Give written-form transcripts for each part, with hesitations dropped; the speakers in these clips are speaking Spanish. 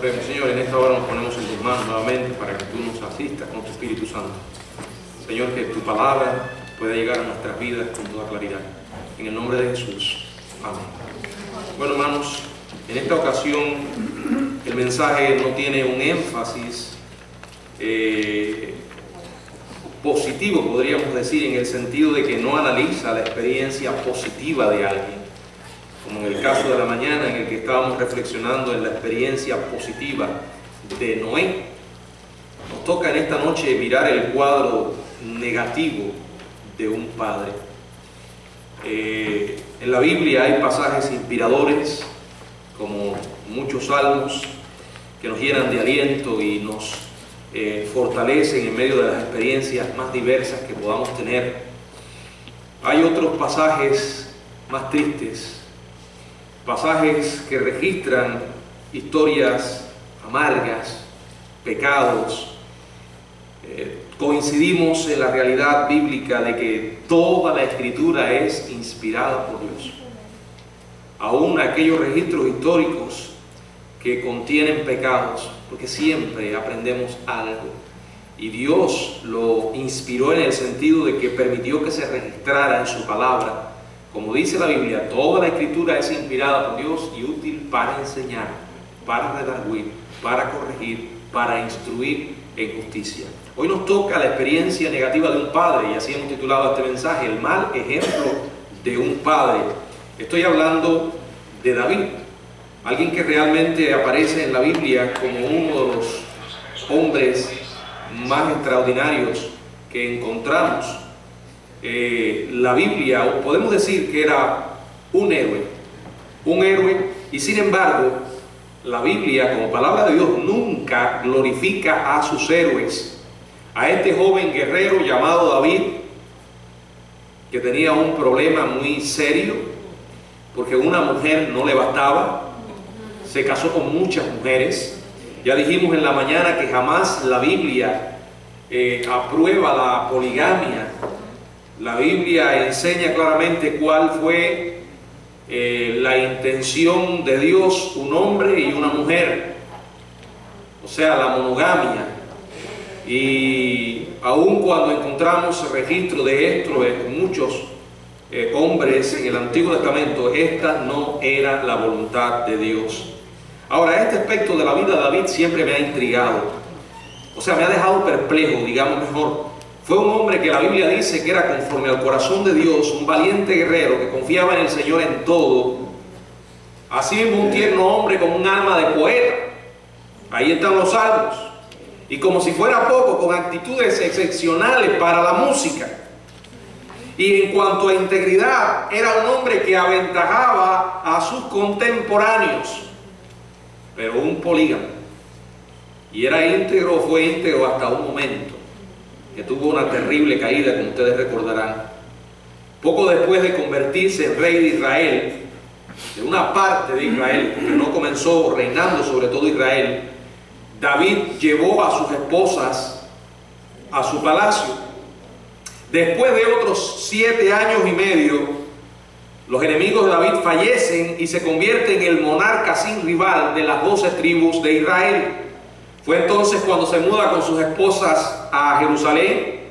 Oremos. Señor, en esta hora nos ponemos en tus manos nuevamente para que tú nos asistas con tu Espíritu Santo. Señor, que tu palabra pueda llegar a nuestras vidas con toda claridad. En el nombre de Jesús. Amén. Bueno, hermanos, en esta ocasión el mensaje no tiene un énfasis positivo, podríamos decir, en el sentido de que no analiza la experiencia positiva de alguien, como en el caso de la mañana en el que estábamos reflexionando en la experiencia positiva de Noé. Nos toca en esta noche mirar el cuadro negativo de un padre. En la Biblia hay pasajes inspiradores, como muchos salmos, que nos llenan de aliento y nos fortalecen en medio de las experiencias más diversas que podamos tener. Hay otros pasajes más tristes, pasajes que registran historias amargas, pecados. Coincidimos en la realidad bíblica de que toda la Escritura es inspirada por Dios. Aún aquellos registros históricos que contienen pecados, porque siempre aprendemos algo. Y Dios lo inspiró en el sentido de que permitió que se registrara en su palabra. Como dice la Biblia, toda la Escritura es inspirada por Dios y útil para enseñar, para redarguir, para corregir, para instruir en justicia. Hoy nos toca la experiencia negativa de un padre, y así hemos titulado este mensaje, el mal ejemplo de un padre. Estoy hablando de David, alguien que realmente aparece en la Biblia como uno de los hombres más extraordinarios que encontramos. La Biblia, podemos decir que era un héroe, y sin embargo, la Biblia, como palabra de Dios, nunca glorifica a sus héroes. A este joven guerrero llamado David, que tenía un problema muy serio, porque una mujer no le bastaba, se casó con muchas mujeres. Ya dijimos en la mañana que jamás la Biblia aprueba la poligamia. La Biblia enseña claramente cuál fue la intención de Dios, un hombre y una mujer, o sea, la monogamia. Y aun cuando encontramos registro de esto en muchos hombres en el Antiguo Testamento, esta no era la voluntad de Dios. Ahora, este aspecto de la vida de David siempre me ha intrigado, o sea, me ha dejado perplejo, digamos mejor. Fue un hombre que la Biblia dice que era conforme al corazón de Dios, un valiente guerrero que confiaba en el Señor en todo. Así mismo un tierno hombre con un alma de poeta. Ahí están los salmos. Y como si fuera poco, con actitudes excepcionales para la música. Y en cuanto a integridad, era un hombre que aventajaba a sus contemporáneos, pero un polígamo. Y era íntegro, fue íntegro hasta un momento que tuvo una terrible caída, como ustedes recordarán. Poco después de convertirse en rey de Israel, de una parte de Israel, porque no comenzó reinando sobre todo Israel, David llevó a sus esposas a su palacio. Después de otros 7 años y medio, los enemigos de David fallecen y se convierte en el monarca sin rival de las 12 tribus de Israel. Fue entonces cuando se muda con sus esposas a Jerusalén,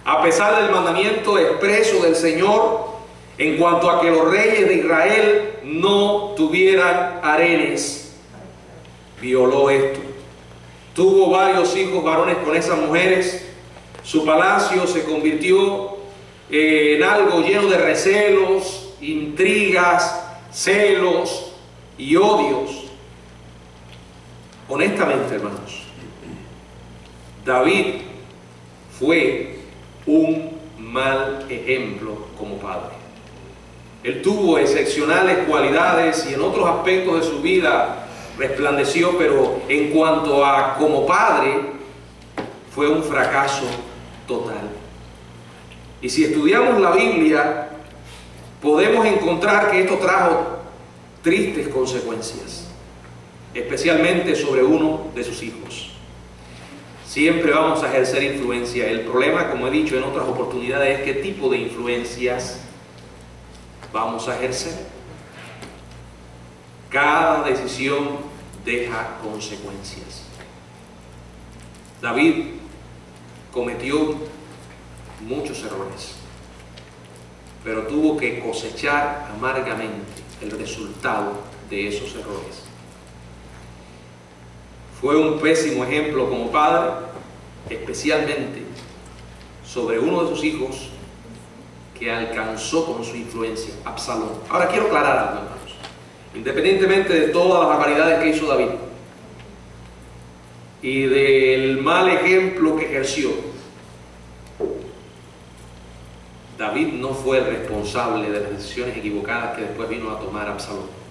a pesar del mandamiento expreso del Señor en cuanto a que los reyes de Israel no tuvieran harenes. Violó esto. Tuvo varios hijos varones con esas mujeres. Su palacio se convirtió en algo lleno de recelos, intrigas, celos y odios. Honestamente, hermanos, David fue un mal ejemplo como padre. Él tuvo excepcionales cualidades y en otros aspectos de su vida resplandeció, pero en cuanto a como padre, fue un fracaso total. Y si estudiamos la Biblia, podemos encontrar que esto trajo tristes consecuencias, especialmente sobre uno de sus hijos. Siempre vamos a ejercer influencia. El problema, como he dicho en otras oportunidades, es qué tipo de influencias vamos a ejercer. Cada decisión deja consecuencias. David cometió muchos errores, pero tuvo que cosechar amargamente el resultado de esos errores. Fue un pésimo ejemplo como padre, especialmente sobre uno de sus hijos que alcanzó con su influencia, Absalón. Ahora quiero aclarar algo, hermanos. Independientemente de todas las barbaridades que hizo David y del mal ejemplo que ejerció, David no fue el responsable de las decisiones equivocadas que después vino a tomar Absalón.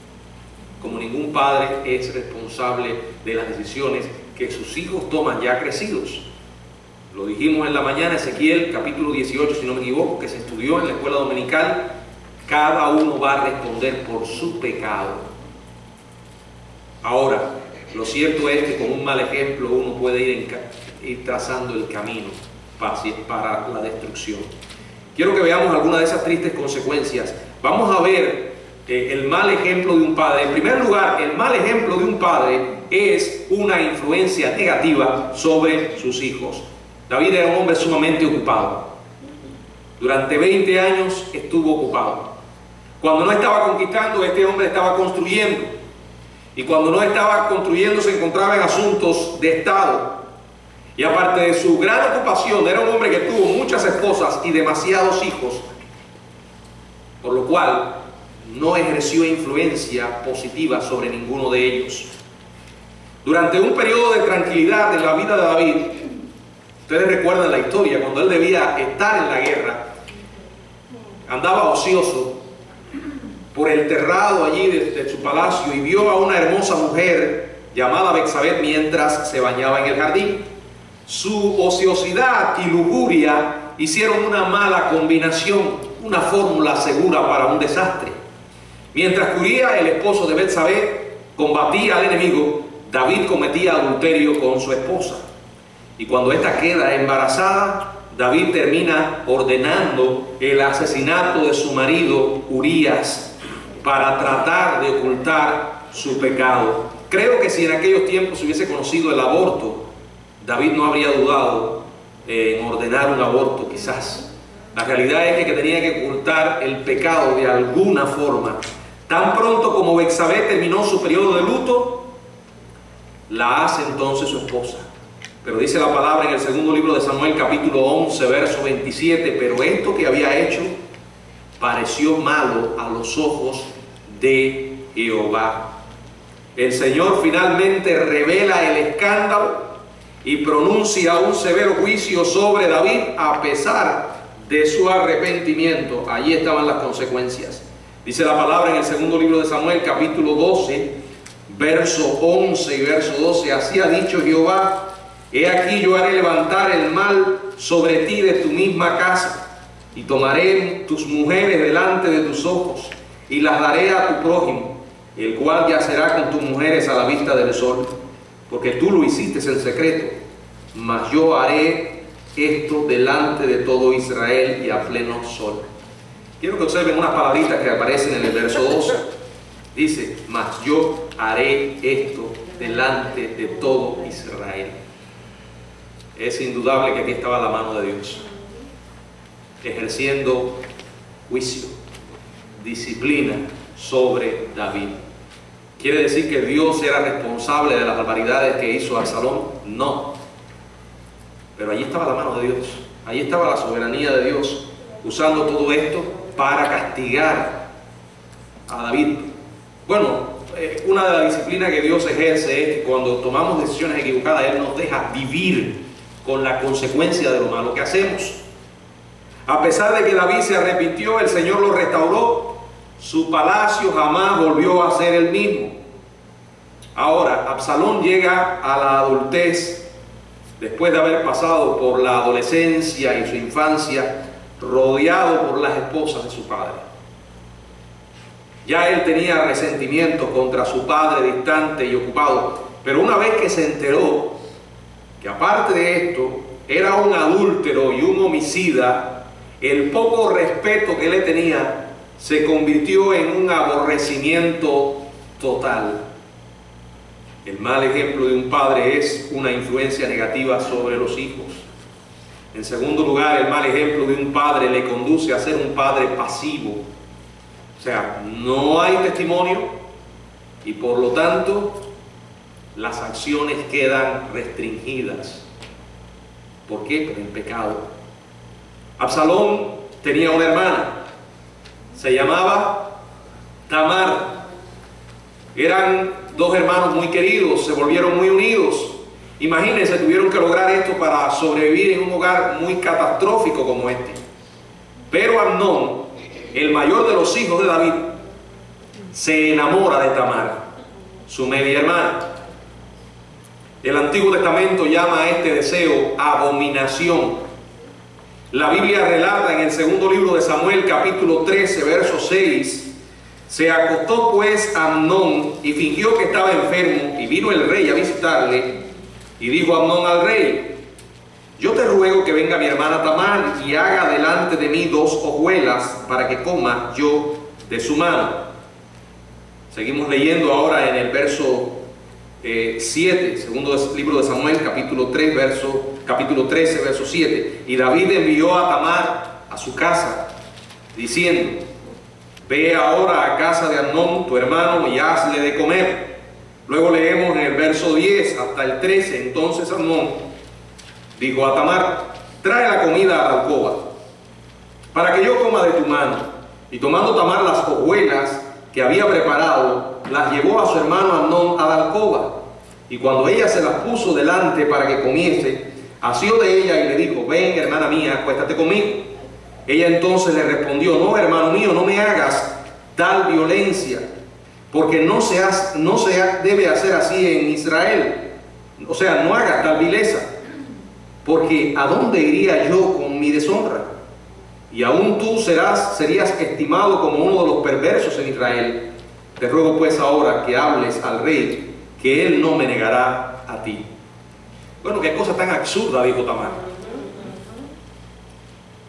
Como ningún padre es responsable de las decisiones que sus hijos toman ya crecidos. Lo dijimos en la mañana, Ezequiel capítulo 18, si no me equivoco, que se estudió en la escuela dominical. Cada uno va a responder por su pecado. Ahora, lo cierto es que con un mal ejemplo uno puede ir trazando el camino para la destrucción. Quiero que veamos algunas de esas tristes consecuencias. Vamos a ver el mal ejemplo de un padre. En primer lugar, el mal ejemplo de un padre es una influencia negativa sobre sus hijos. David era un hombre sumamente ocupado. Durante 20 años estuvo ocupado. Cuando no estaba conquistando, este hombre estaba construyendo. Y cuando no estaba construyendo, se encontraba en asuntos de Estado. Y aparte de su gran ocupación, era un hombre que tuvo muchas esposas y demasiados hijos, por lo cual no ejerció influencia positiva sobre ninguno de ellos. Durante un periodo de tranquilidad en la vida de David, ustedes recuerdan la historia, cuando él debía estar en la guerra, andaba ocioso por el terrado allí de su palacio y vio a una hermosa mujer llamada Betsabé mientras se bañaba en el jardín. Su ociosidad y lujuria hicieron una mala combinación, una fórmula segura para un desastre. Mientras Uría, el esposo de Betsabé, combatía al enemigo, David cometía adulterio con su esposa. Y cuando ésta queda embarazada, David termina ordenando el asesinato de su marido Urías para tratar de ocultar su pecado. Creo que si en aquellos tiempos se hubiese conocido el aborto, David no habría dudado en ordenar un aborto, quizás. La realidad es que tenía que ocultar el pecado de alguna forma. Tan pronto como Betsabé terminó su periodo de luto, la hace entonces su esposa. Pero dice la palabra en el segundo libro de Samuel, capítulo 11, verso 27, pero esto que había hecho pareció malo a los ojos de Jehová. El Señor finalmente revela el escándalo y pronuncia un severo juicio sobre David a pesar de su arrepentimiento. Allí estaban las consecuencias. Dice la palabra en el segundo libro de Samuel, capítulo 12, verso 11 y verso 12. Así ha dicho Jehová: he aquí yo haré levantar el mal sobre ti de tu misma casa, y tomaré tus mujeres delante de tus ojos, y las daré a tu prójimo, el cual yacerá con tus mujeres a la vista del sol, porque tú lo hiciste en secreto, mas yo haré esto delante de todo Israel y a pleno sol. Quiero que observen unas palabritas que aparecen en el verso 12. Dice, mas yo haré esto delante de todo Israel. Es indudable que aquí estaba la mano de Dios, ejerciendo juicio, disciplina sobre David. ¿Quiere decir que Dios era responsable de las barbaridades que hizo Absalón? No. Pero allí estaba la mano de Dios, allí estaba la soberanía de Dios, usando todo esto para castigar a David. Bueno, una de las disciplinas que Dios ejerce es que cuando tomamos decisiones equivocadas, Él nos deja vivir con la consecuencia de lo malo que hacemos. A pesar de que David se arrepintió, el Señor lo restauró. Su palacio jamás volvió a ser el mismo. Ahora, Absalón llega a la adultez después de haber pasado por la adolescencia y su infancia, rodeado por las esposas de su padre. Ya él tenía resentimiento contra su padre distante y ocupado, pero una vez que se enteró que aparte de esto era un adúltero y un homicida, el poco respeto que le tenía se convirtió en un aborrecimiento total. El mal ejemplo de un padre es una influencia negativa sobre los hijos. En segundo lugar, el mal ejemplo de un padre le conduce a ser un padre pasivo. O sea, no hay testimonio y por lo tanto las acciones quedan restringidas. ¿Por qué? Por el pecado. Absalón tenía una hermana, se llamaba Tamar. Eran dos hermanos muy queridos, se volvieron muy unidos. Imagínense, tuvieron que lograr esto para sobrevivir en un hogar muy catastrófico como este. Pero Amnón, el mayor de los hijos de David, se enamora de Tamar, su media hermana. El Antiguo Testamento llama a este deseo abominación. La Biblia relata en el segundo libro de Samuel, capítulo 13, verso 6, se acostó pues Amnón y fingió que estaba enfermo, y vino el rey a visitarle, y dijo Amnón al rey: yo te ruego que venga mi hermana Tamar y haga delante de mí 2 hojuelas para que coma yo de su mano. Seguimos leyendo ahora en el verso 7, segundo libro de Samuel, capítulo 13, verso 7. Y David envió a Tamar a su casa, diciendo: ve ahora a casa de Amnón, tu hermano, y hazle de comer. Luego leemos en el verso 10 hasta el 13. Entonces Amnón dijo a Tamar: trae la comida a la alcoba, para que yo coma de tu mano. Y tomando Tamar las hojuelas que había preparado, las llevó a su hermano Amnón a la alcoba. Y cuando ella se las puso delante para que comiese, asió de ella y le dijo: ven, hermana mía, acuéstate conmigo. Ella entonces le respondió: no, hermano mío, no me hagas tal violencia, porque no se debe hacer así en Israel. O sea, no hagas tal vileza, porque ¿a dónde iría yo con mi deshonra? Y aún tú serías estimado como uno de los perversos en Israel. Te ruego pues ahora que hables al rey, que él no me negará a ti. Bueno, qué cosa tan absurda, dijo Tamar.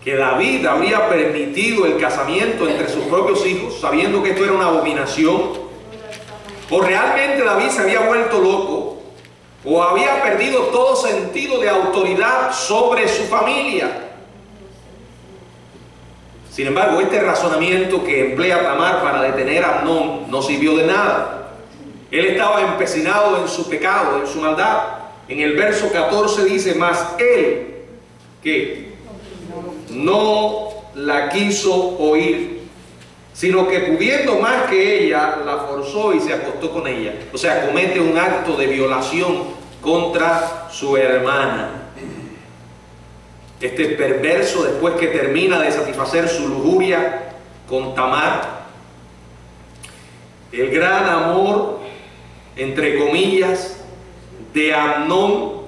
Que David habría permitido el casamiento entre sus propios hijos, sabiendo que esto era una abominación. O realmente David se había vuelto loco, o había perdido todo sentido de autoridad sobre su familia. Sin embargo, este razonamiento que emplea Tamar para detener a Amnón no sirvió de nada. Él estaba empecinado en su pecado, en su maldad. En el verso 14 dice: mas él, ¿qué? No la quiso oír, sino que pudiendo más que ella, la forzó y se acostó con ella. O sea, comete un acto de violación contra su hermana. Este perverso, después que termina de satisfacer su lujuria con Tamar, el gran amor, entre comillas, de Amnón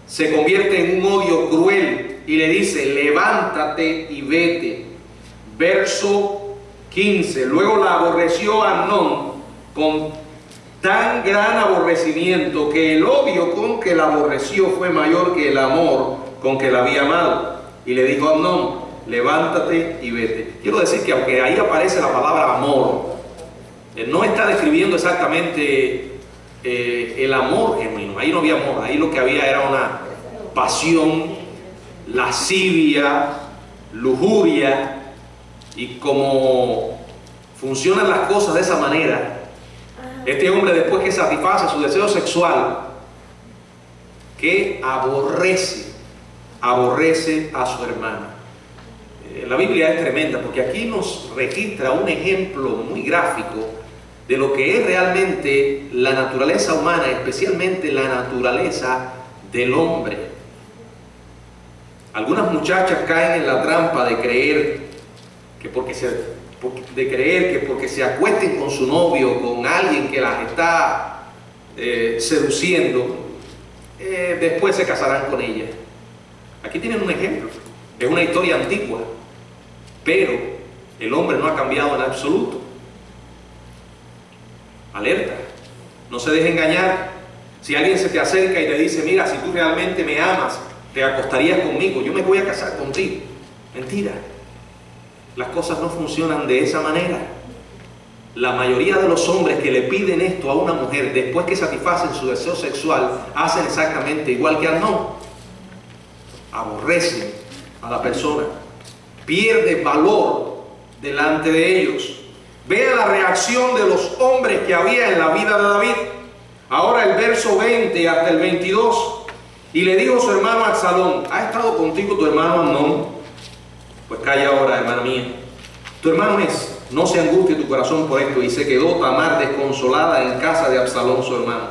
se convierte en un odio cruel y le dice: levántate y vete. Verso 15. Luego la aborreció Amnón con tan gran aborrecimiento que el odio con que la aborreció fue mayor que el amor con que la había amado. Y le dijo a Amnón: levántate y vete. Quiero decir que aunque ahí aparece la palabra amor, no está describiendo exactamente el amor genuino. Ahí no había amor, ahí lo que había era una pasión, lascivia, lujuria. Y como funcionan las cosas de esa manera, este hombre, después que satisface su deseo sexual, que aborrece a su hermana. La Biblia es tremenda, porque aquí nos registra un ejemplo muy gráfico de lo que es realmente la naturaleza humana, especialmente la naturaleza del hombre. Algunas muchachas caen en la trampa de creer que porque se acuesten con su novio, con alguien que las está seduciendo, después se casarán con ella. Aquí tienen un ejemplo. Es una historia antigua, pero el hombre no ha cambiado en absoluto. Alerta, no se deje engañar. Si alguien se te acerca y te dice: mira, si tú realmente me amas, te acostarías conmigo, yo me voy a casar contigo. Mentira. Las cosas no funcionan de esa manera. la mayoría de los hombres que le piden esto a una mujer después que satisfacen su deseo sexual hacen exactamente igual que Amnón. Aborrecen a la persona, pierde valor delante de ellos. Vean la reacción de los hombres que había en la vida de David. Ahora el verso 20 hasta el 22. Y le dijo su hermano Absalón: ¿ha estado contigo tu hermano Amnón? Pues calla ahora, hermana mía. Tu hermano es. No se angustie tu corazón por esto. Y se quedó Tamar desconsolada en casa de Absalón su hermano.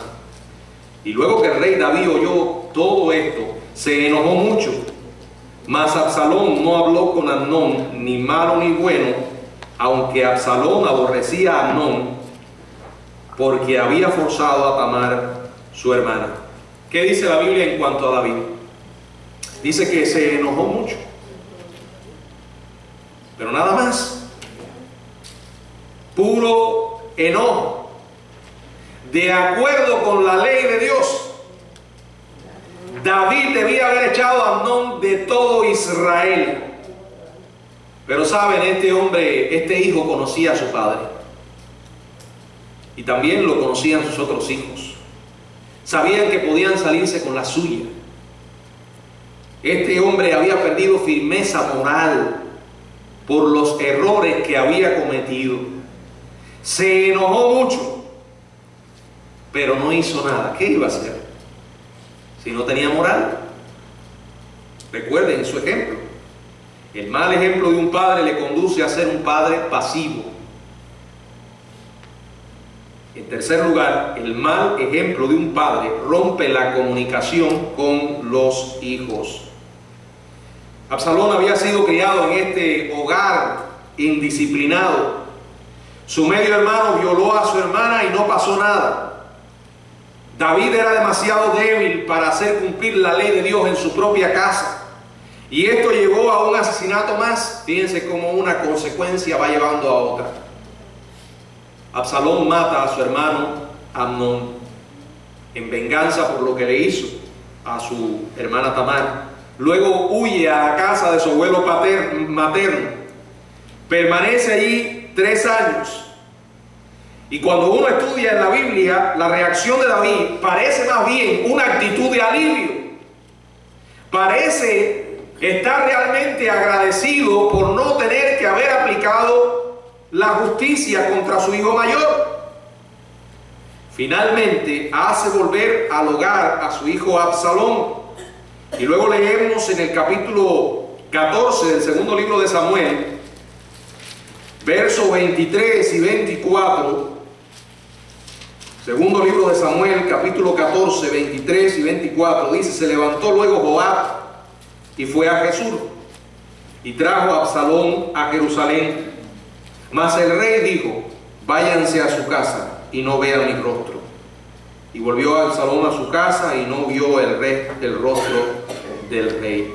Y luego que el rey David oyó todo esto, se enojó mucho. Mas Absalón no habló con Amnón, ni malo ni bueno, aunque Absalón aborrecía a Amnón, porque había forzado a Tamar su hermana. ¿Qué dice la Biblia en cuanto a David? Dice que se enojó mucho, pero nada más. Puro enojo, de acuerdo con la ley de Dios. David debía haber echado a Amnón de todo Israel. Pero saben, este hombre, este hijo conocía a su padre. Y también lo conocían sus otros hijos. Sabían que podían salirse con la suya. Este hombre había perdido firmeza moral por los errores que había cometido. Se enojó mucho, pero no hizo nada. ¿Qué iba a hacer si no tenía moral? Recuerden su ejemplo. El mal ejemplo de un padre le conduce a ser un padre pasivo. En tercer lugar, el mal ejemplo de un padre rompe la comunicación con los hijos. Absalón había sido criado en este hogar indisciplinado. Su medio hermano violó a su hermana y no pasó nada. David era demasiado débil para hacer cumplir la ley de Dios en su propia casa. Y esto llevó a un asesinato más. Fíjense cómo una consecuencia va llevando a otra. Absalón mata a su hermano Amnón en venganza por lo que le hizo a su hermana Tamar. Luego huye a la casa de su abuelo materno. Permanece allí 3 años. Y cuando uno estudia en la Biblia, la reacción de David parece más bien una actitud de alivio. Parece estar realmente agradecido por no tener que haber aplicado la justicia contra su hijo mayor. Finalmente hace volver al hogar a su hijo Absalón. Y luego leemos en el capítulo 14 del segundo libro de Samuel, versos 23 y 24. Segundo libro de Samuel, capítulo 14, 23 y 24. Dice: se levantó luego Joab y fue a Jesús y trajo a Absalón a Jerusalén. Mas el rey dijo: váyanse a su casa y no vean mi rostro. Y volvió Absalón a su casa y no vio el rostro del rey.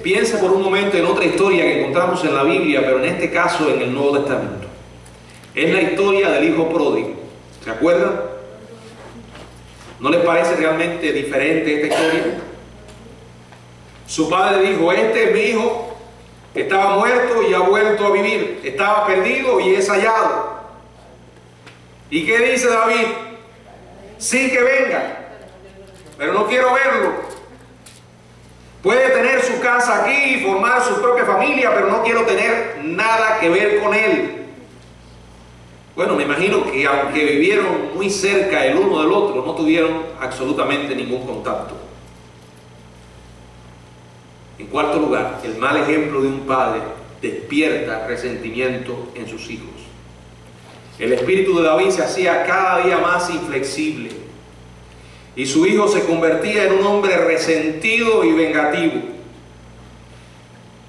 Piensa por un momento en otra historia que encontramos en la Biblia, pero en este caso en el Nuevo Testamento. Es la historia del hijo pródigo. ¿Se acuerdan? ¿No les parece realmente diferente esta historia? Su padre dijo: este es mi hijo, que estaba muerto y ha vuelto a vivir, estaba perdido y es hallado. ¿Y qué dice David? Sí, que venga, pero no quiero verlo. Puede tener su casa aquí y formar su propia familia, pero no quiero tener nada que ver con él. Bueno, me imagino que aunque vivieron muy cerca el uno del otro, no tuvieron absolutamente ningún contacto. En cuarto lugar, el mal ejemplo de un padre despierta resentimiento en sus hijos. El espíritu de David se hacía cada día más inflexible y su hijo se convertía en un hombre resentido y vengativo.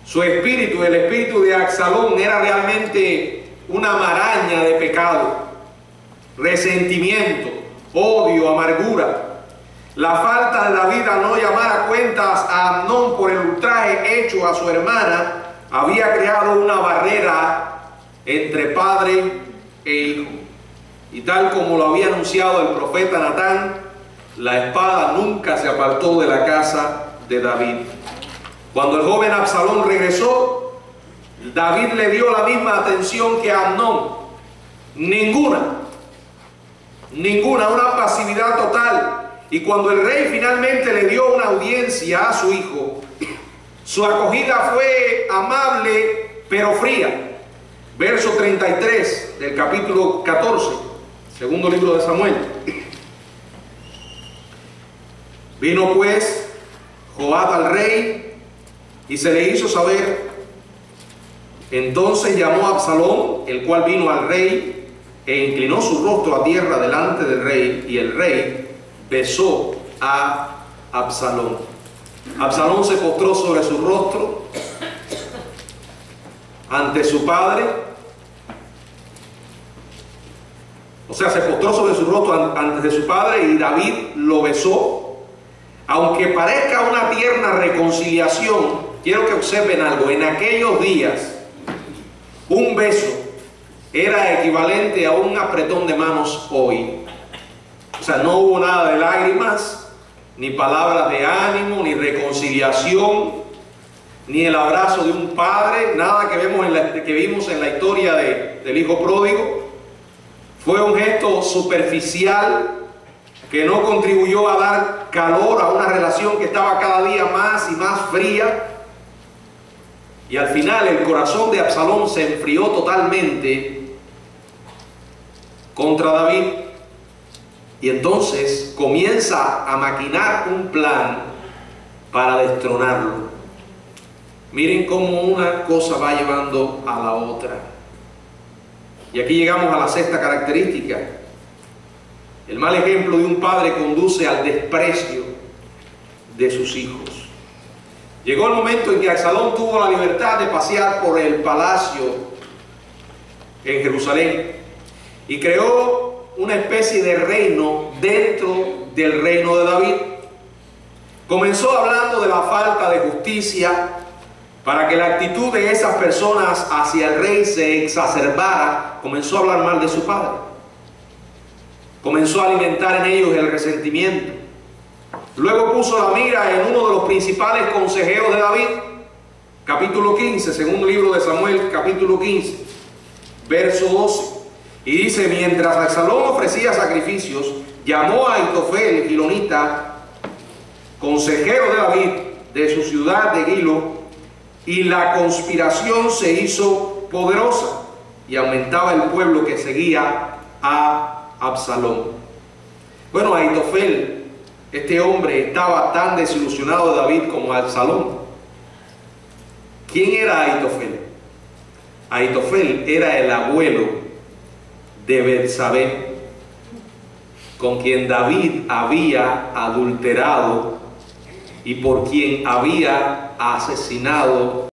Su espíritu, el espíritu de Absalón, era realmente una maraña de pecado, resentimiento, odio, amargura. La falta de David a no llamar a cuentas a Amnón por el ultraje hecho a su hermana había creado una barrera entre padre e hijo. Y tal como lo había anunciado el profeta Natán, la espada nunca se apartó de la casa de David. Cuando el joven Absalón regresó, David le dio la misma atención que a Amnón. Ninguna. Ninguna, una pasividad total. Y cuando el rey finalmente le dio una audiencia a su hijo, su acogida fue amable pero fría. Verso 33 del capítulo 14, segundo libro de Samuel. Vino pues Joab al rey y se le hizo saber. Entonces llamó a Absalón, el cual vino al rey e inclinó su rostro a tierra delante del rey, y el rey besó a Absalón. Absalón se postró sobre su rostro ante su padre, o sea, se postró sobre su rostro ante de su padre, y David lo besó. Aunque parezca una tierna reconciliación, quiero que observen algo. En aquellos días, un beso era equivalente a un apretón de manos hoy. O sea, no hubo nada de lágrimas, ni palabras de ánimo, ni reconciliación, ni el abrazo de un padre, nada que vimos en la historia del hijo pródigo. Fue un gesto superficial que no contribuyó a dar calor a una relación que estaba cada día más y más fría. Y al final el corazón de Absalón se enfrió totalmente contra David. Y entonces comienza a maquinar un plan para destronarlo. Miren cómo una cosa va llevando a la otra. Y aquí llegamos a la sexta característica. El mal ejemplo de un padre conduce al desprecio de sus hijos. Llegó el momento en que Absalón tuvo la libertad de pasear por el palacio en Jerusalén y creó una especie de reino dentro del reino de David. Comenzó hablando de la falta de justicia para que la actitud de esas personas hacia el rey se exacerbara. Comenzó a hablar mal de su padre. Comenzó a alimentar en ellos el resentimiento. Luego puso la mira en uno de los principales consejeros de David, capítulo 15, segundo libro de Samuel, capítulo 15, verso 12. Y dice: mientras Absalón ofrecía sacrificios, llamó a Ahitofel, gilonita, consejero de David, de su ciudad de Gilo, y la conspiración se hizo poderosa y aumentaba el pueblo que seguía a Absalón. Bueno, Ahitofel, este hombre, estaba tan desilusionado de David como Absalón. ¿Quién era Ahitofel? Ahitofel era el abuelo de Betsabé, con quien David había adulterado y por quien había asesinado